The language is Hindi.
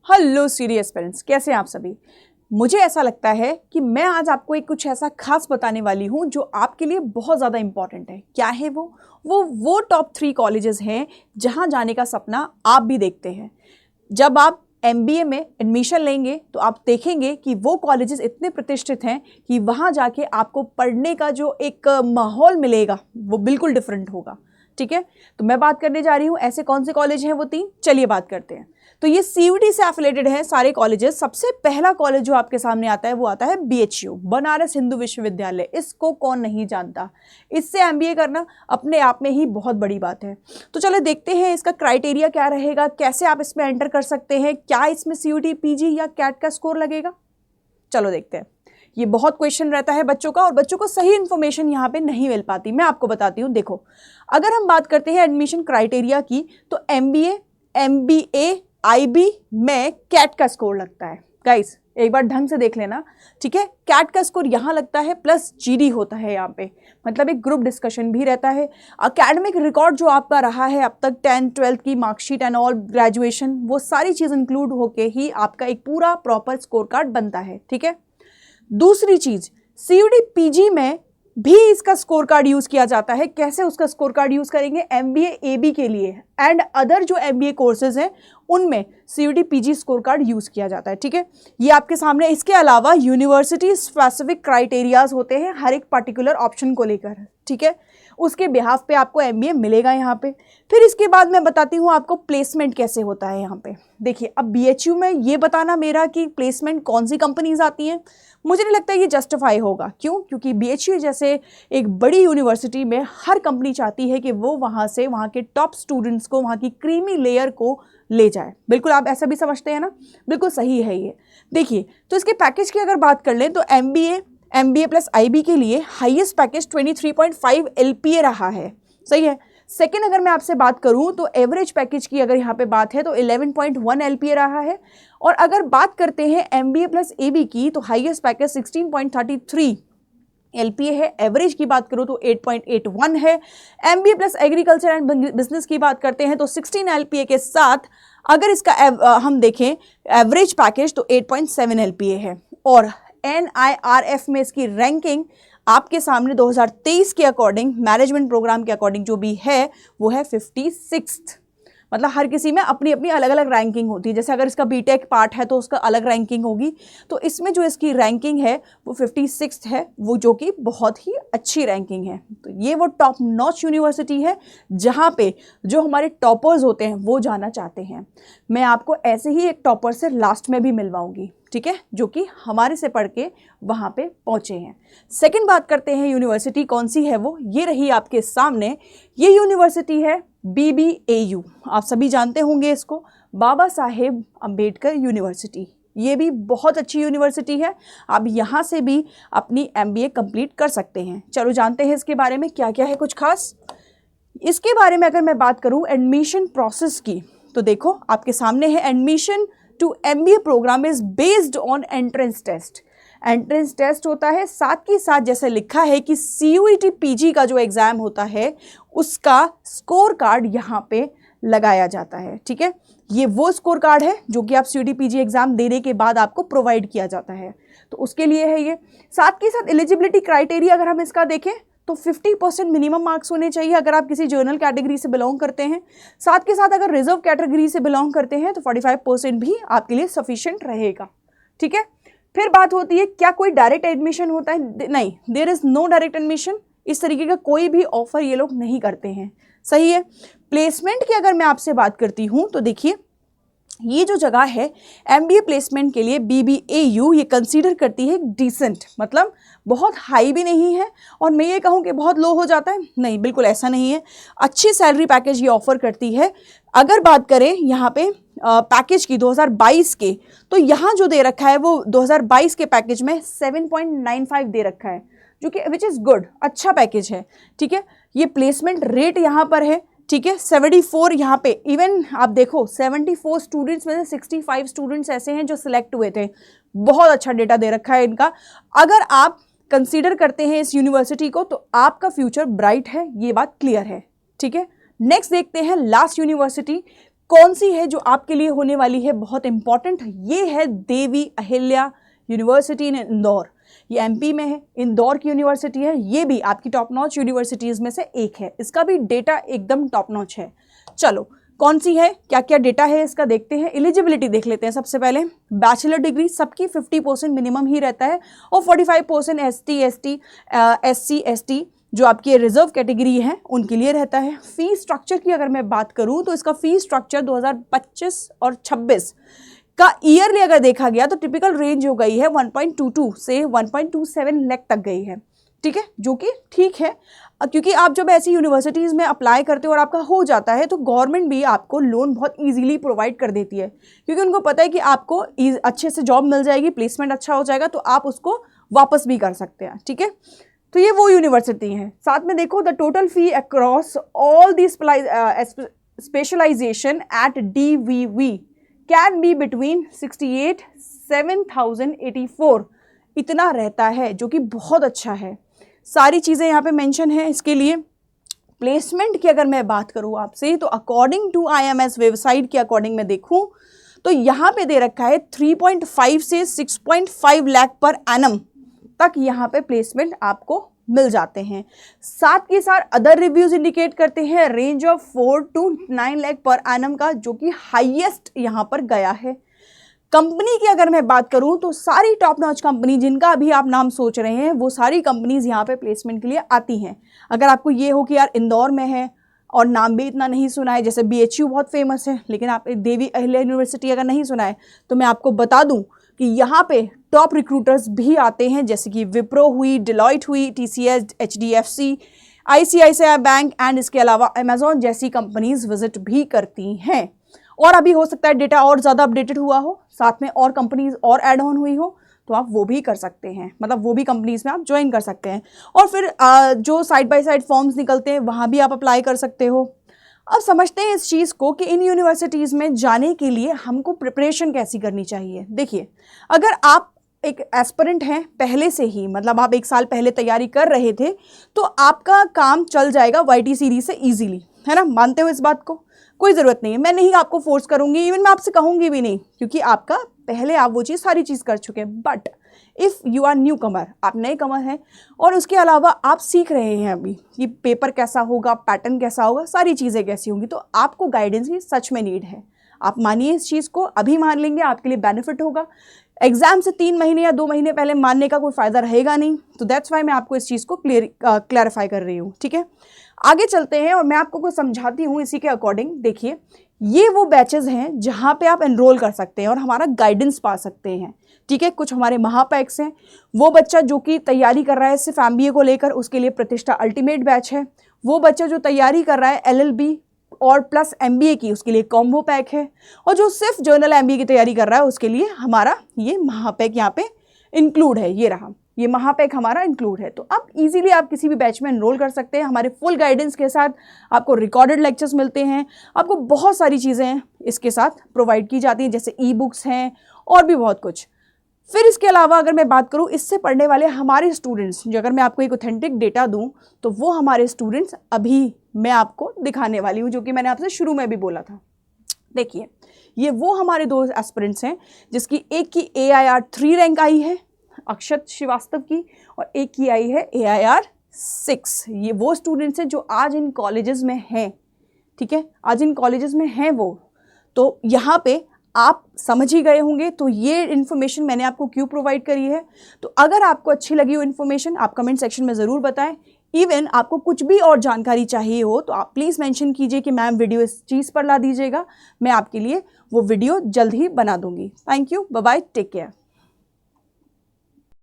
हेलो सीरियस पेरेंट्स, कैसे हैं आप सभी। मुझे ऐसा लगता है कि मैं आज आपको एक कुछ ऐसा खास बताने वाली हूं जो आपके लिए बहुत ज़्यादा इंपॉर्टेंट है। क्या है वो टॉप 3 कॉलेजेस हैं जहां जाने का सपना आप भी देखते हैं। जब आप एमबीए में एडमिशन लेंगे तो आप देखेंगे कि वो कॉलेजेस इतने प्रतिष्ठित हैं कि वहां जाके आपको पढ़ने का जो एक माहौल मिलेगा वो बिल्कुल डिफरेंट होगा। ठीक है, तो मैं बात करने जा रही हूं ऐसे कौन से कॉलेज हैं वो 3। चलिए बात करते हैं। तो ये सीयूटी से एफिलेटेड है सारे कॉलेजेस। सबसे पहला कॉलेज जो आपके सामने आता है वो आता है बीएचयू, बनारस हिंदू विश्वविद्यालय। इसको कौन नहीं जानता। इससे एमबीए करना अपने आप में ही बहुत बड़ी बात है। तो चलो देखते हैं इसका क्राइटेरिया क्या रहेगा, कैसे आप इसमें एंटर कर सकते हैं, क्या इसमें सीयूटी पीजी या कैट का स्कोर लगेगा। चलो देखते हैं। ये बहुत क्वेश्चन रहता है बच्चों का और बच्चों को सही इन्फॉर्मेशन यहाँ पे नहीं मिल पाती। मैं आपको बताती हूँ। देखो, अगर हम बात करते हैं एडमिशन क्राइटेरिया की तो एमबीए, एमबीए, आईबी में कैट का स्कोर लगता है। गाइस एक बार ढंग से देख लेना, ठीक है। कैट का स्कोर यहाँ लगता है प्लस जीडी होता है यहाँ पे, मतलब एक ग्रुप डिस्कशन भी रहता है। एकेडमिक रिकॉर्ड जो आपका रहा है अब तक, 10th 12th की मार्कशीट एंड ऑल, ग्रेजुएशन, वो सारी चीज़ इंक्लूड होके ही आपका एक पूरा प्रॉपर स्कोर कार्ड बनता है। ठीक है। दूसरी चीज, सीयूटी पीजी में भी इसका स्कोर कार्ड यूज किया जाता है। कैसे उसका स्कोर कार्ड यूज करेंगे? एमबीए एबी के लिए एंड अदर जो एमबीए कोर्सेज हैं उनमें CUET PG scorecard use किया जाता है। ठीक है, ये आपके सामने। इसके अलावा यूनिवर्सिटी स्पेसिफिक क्राइटेरियाज होते हैं हर एक पर्टिकुलर ऑप्शन को लेकर। ठीक है, उसके बिहाफ पे आपको एमबीए मिलेगा यहाँ पे। फिर इसके बाद मैं बताती हूँ आपको प्लेसमेंट कैसे होता है यहाँ पे। देखिए, अब बीएचयू में ये बताना मेरा कि प्लेसमेंट कौन सी कंपनीज आती हैं, मुझे नहीं लगता ये जस्टिफाई होगा। क्यों? क्योंकि बीएचयू जैसे एक बड़ी यूनिवर्सिटी में हर कंपनी चाहती है कि वो वहाँ से वहाँ के टॉप स्टूडेंट्स को, वहाँ की क्रीमी लेयर को ले जाए। बिल्कुल आप ऐसा भी समझते हैं ना, बिल्कुल सही है ये। देखिए, तो इसके पैकेज की अगर बात कर लें तो एमबीए प्लस आईबी के लिए हाईएस्ट पैकेज 23.5 एलपीए रहा है। सही है। सेकेंड अगर मैं आपसे बात करूं तो एवरेज पैकेज की अगर यहाँ पे बात है तो 11.1 एलपीए रहा है। और अगर बात करते हैं एमबीए प्लस एबी की तो हाईएस्ट पैकेज 16.33 एलपीए है। एवरेज की बात करूं तो 8.81 है। MBA plus agriculture and business की बात करते हैं तो 16 एलपीए के साथ अगर इसका हम देखें एवरेज पैकेज तो 8.7 एलपीए है। और एनआईआरएफ में इसकी रैंकिंग आपके सामने 2023 के अकॉर्डिंग, मैनेजमेंट प्रोग्राम के अकॉर्डिंग जो भी है वो है 56th। मतलब हर किसी में अपनी अपनी अलग अलग रैंकिंग होती है। जैसे अगर इसका बीटेक पार्ट है तो उसका अलग रैंकिंग होगी, तो इसमें जो इसकी रैंकिंग है वो 56th है, वो जो कि बहुत ही अच्छी रैंकिंग है। तो ये वो टॉप नॉच यूनिवर्सिटी है जहाँ पे जो हमारे टॉपर्स होते हैं वो जाना चाहते हैं। मैं आपको ऐसे ही एक टॉपर से लास्ट में भी मिलवाऊंगी, ठीक है, जो कि हमारे से पढ़ के वहाँ पे पहुँचे हैं। सेकंड बात करते हैं यूनिवर्सिटी कौन सी है, वो ये रही आपके सामने। ये यूनिवर्सिटी है बीबीएयू, आप सभी जानते होंगे इसको, बाबा साहेब अम्बेडकर यूनिवर्सिटी। ये भी बहुत अच्छी यूनिवर्सिटी है, आप यहाँ से भी अपनी एमबीए कंप्लीट कर सकते हैं। चलो जानते हैं इसके बारे में क्या क्या है कुछ खास। इसके बारे में अगर मैं बात करूँ एडमिशन प्रोसेस की तो देखो आपके सामने है, admission to MBA program is based on entrance test. Entrance test होता है, साथ के साथ जैसे लिखा है कि सीयूईटी पीजी का जो एग्जाम होता है उसका स्कोर कार्ड यहाँ पे लगाया जाता है। ठीक है, ये वो स्कोर कार्ड है जो कि आप सीयूईटी पीजी एग्जाम देने के बाद आपको प्रोवाइड किया जाता है, तो उसके लिए है ये। साथ के साथ एलिजिबिलिटी क्राइटेरिया अगर हम इसका देखें तो 50% मिनिमम मार्क्स होने चाहिए अगर आप किसी जर्नल कैटेगरी से बिलोंग करते हैं। साथ के साथ अगर रिजर्व कैटेगरी से बिलोंग करते हैं तो 45% भी आपके लिए सफिशिएंट रहेगा। ठीक है, फिर बात होती है क्या कोई डायरेक्ट एडमिशन होता है? नहीं, there is no direct admission. इस तरीके का कोई भी ऑफर ये लोग नहीं करते हैं। सही है। प्लेसमेंट की अगर मैं आपसे बात करती हूँ तो देखिए, ये जो जगह है एमबीए प्लेसमेंट के लिए बीबीएयू ये कंसीडर करती है डिसेंट, मतलब बहुत हाई भी नहीं है और मैं ये कहूँ कि बहुत लो हो जाता है, नहीं, बिल्कुल ऐसा नहीं है। अच्छी सैलरी पैकेज ये ऑफर करती है। अगर बात करें यहाँ पे पैकेज की 2022 के, तो यहाँ जो दे रखा है वो 2022 के पैकेज में 7.95 दे रखा है, जो कि विच इज़ गुड, अच्छा पैकेज है। ठीक है, ये प्लेसमेंट रेट यहाँ पर है, ठीक है, 74 यहाँ पे। इवन आप देखो 74 स्टूडेंट्स में से 65 स्टूडेंट्स ऐसे हैं जो सिलेक्ट हुए थे। बहुत अच्छा डेटा दे रखा है इनका। अगर आप कंसीडर करते हैं इस यूनिवर्सिटी को तो आपका फ्यूचर ब्राइट है, ये बात क्लियर है। ठीक है, नेक्स्ट देखते हैं लास्ट यूनिवर्सिटी कौन सी है जो आपके लिए होने वाली है बहुत इंपॉर्टेंट, ये है देवी अहिल्या यूनिवर्सिटी इन इंदौर। ये एमपी में है, इंदौर की यूनिवर्सिटी है, ये भी आपकी टॉप नॉच यूनिवर्सिटीज़ में से एक है। इसका भी डेटा एकदम टॉप नॉच है। चलो कौन सी है, क्या क्या डेटा है इसका देखते हैं। एलिजिबिलिटी देख लेते हैं सबसे पहले। बैचलर डिग्री सबकी 50% मिनिमम ही रहता है और 45% SC ST जो आपकी रिजर्व कैटेगरी है उनके लिए रहता है। फी स्ट्रक्चर की अगर मैं बात करूं तो इसका फी स्ट्रक्चर 2025 और 26 का ईयरली अगर देखा गया तो टिपिकल रेंज हो गई है 1.22 से 1.27 लाख तक गई है, ठीक है, जो कि ठीक है, क्योंकि आप जब ऐसी यूनिवर्सिटीज़ में अप्लाई करते हो और आपका हो जाता है तो गवर्नमेंट भी आपको लोन बहुत इजीली प्रोवाइड कर देती है, क्योंकि उनको पता है कि आपको अच्छे से जॉब मिल जाएगी, प्लेसमेंट अच्छा हो जाएगा, तो आप उसको वापस भी कर सकते हैं, ठीक है। तो ये वो यूनिवर्सिटी है। साथ में देखो the total fee across all the specialization at DVV can be between 68,7,084 इतना रहता है, जो कि बहुत अच्छा है। सारी चीज़ें यहाँ पे मेंशन है इसके लिए। प्लेसमेंट की अगर मैं बात करूँ आपसे तो अकॉर्डिंग टू IMS वेबसाइट के अकॉर्डिंग मैं देखूँ तो यहाँ पे दे रखा है 3.5 से 6.5 लाख पर एनम तक यहाँ पे प्लेसमेंट आपको मिल जाते हैं। साथ के साथ अदर रिव्यूज इंडिकेट करते हैं range of 4 to 9 lakh per annum का, जो कि हाईएस्ट यहाँ पर गया है। कंपनी की अगर मैं बात करूं तो सारी टॉप नॉच कंपनी जिनका अभी आप नाम सोच रहे हैं वो सारी कंपनीज यहाँ पे प्लेसमेंट के लिए आती हैं। अगर आपको ये हो कि यार इंदौर में है और नाम भी इतना नहीं सुना है, जैसे BHU बहुत फेमस है, लेकिन आप देवी अहिल्या यूनिवर्सिटी अगर नहीं सुना है तो मैं आपको बता दूं कि यहाँ पे टॉप रिक्रूटर्स भी आते हैं, जैसे कि विप्रो हुई, डिलॉयट हुई, TCS, HDFC, ICICI bank and इसके अलावा अमेजॉन जैसी कंपनीज विजिट भी करती हैं। और अभी हो सकता है डेटा और ज़्यादा अपडेटेड हुआ हो, साथ में और कंपनीज और ऐड ऑन हुई हो, तो आप वो भी कर सकते हैं, मतलब वो भी कंपनीज में आप ज्वाइन कर सकते हैं। और फिर जो साइड बाय साइड फॉर्म्स निकलते हैं वहाँ भी आप अप्लाई कर सकते हो। अब समझते हैं इस चीज़ को कि इन यूनिवर्सिटीज़ में जाने के लिए हमको प्रिपरेशन कैसी करनी चाहिए। देखिए, अगर आप एक एस्पिरेंट हैं पहले से ही, मतलब आप 1 साल पहले तैयारी कर रहे थे, तो आपका काम चल जाएगा YT सीरीज से ईजिली, है ना। मानते हो इस बात को? कोई ज़रूरत नहीं है, मैं नहीं आपको फोर्स करूँगी, इवन मैं आपसे कहूँगी भी नहीं, क्योंकि आपका पहले आप वो चीज़ सारी चीज़ कर चुके हैं। But if you are newcomer, आप नए कमर हैं और उसके अलावा आप सीख रहे हैं अभी कि पेपर कैसा होगा, पैटर्न कैसा होगा, सारी चीज़ें कैसी होंगी, तो आपको गाइडेंस की सच में नीड है। आप मानिए इस चीज़ को, अभी मान लेंगे आपके लिए बेनिफिट होगा। एग्जाम से 3 महीने या 2 महीने पहले मानने का कोई फ़ायदा रहेगा नहीं, तो दैट्स वाई मैं आपको इस चीज़ को क्लैरिफाई कर रही हूँ, ठीक है। आगे चलते हैं और मैं आपको कुछ समझाती हूँ इसी के अकॉर्डिंग। देखिए, ये वो बैचेस हैं जहाँ पे आप एनरोल कर सकते हैं और हमारा गाइडेंस पा सकते हैं, ठीक है। कुछ हमारे महापैक्स हैं, वो बच्चा जो कि तैयारी कर रहा है सिर्फ MBA को लेकर, उसके लिए प्रतिष्ठा अल्टीमेट बैच है। वो बच्चा जो तैयारी कर रहा है LLB और प्लस MBA की, उसके लिए कॉम्बो पैक है। और जो सिर्फ जर्नल MBA की तैयारी कर रहा है उसके लिए हमारा ये महापैक यहाँ पे इंक्लूड है, ये रहा, ये महापैक हमारा इंक्लूड है। तो आप इजीली आप किसी भी बैच में एनरोल कर सकते हैं। हमारे फुल गाइडेंस के साथ आपको रिकॉर्डेड लेक्चर्स मिलते हैं, आपको बहुत सारी चीज़ें इसके साथ प्रोवाइड की जाती हैं, जैसे ई-बुक्स हैं और भी बहुत कुछ। फिर इसके अलावा अगर मैं बात करूँ इससे पढ़ने वाले हमारे स्टूडेंट्स, जो अगर मैं आपको एक ऑथेंटिक डेटा दूँ तो वो हमारे स्टूडेंट्स अभी मैं आपको दिखाने वाली हूँ, जो कि मैंने आपसे शुरू में भी बोला था। देखिए, ये वो हमारे 2 एस्पिरेंट्स हैं जिसकी एक की AIR 3 रैंक आई है, अक्षत श्रीवास्तव की, और एक की आई है AIR 6। ये वो स्टूडेंट्स हैं जो आज इन कॉलेजेस में हैं, ठीक है, आज इन कॉलेजेस में हैं वो। तो यहाँ पे आप समझ ही गए होंगे, तो ये इन्फॉर्मेशन मैंने आपको क्यों प्रोवाइड करी है। तो अगर आपको अच्छी लगी हो इन्फॉर्मेशन, आप कमेंट सेक्शन में ज़रूर बताएं। इवन आपको कुछ भी और जानकारी चाहिए हो तो आप प्लीज़ मेंशन कीजिए कि मैम वीडियो इस चीज़ पर ला दीजिएगा, मैं आपके लिए वो वीडियो जल्द ही बना दूंगी। Thank you, bye bye, take care.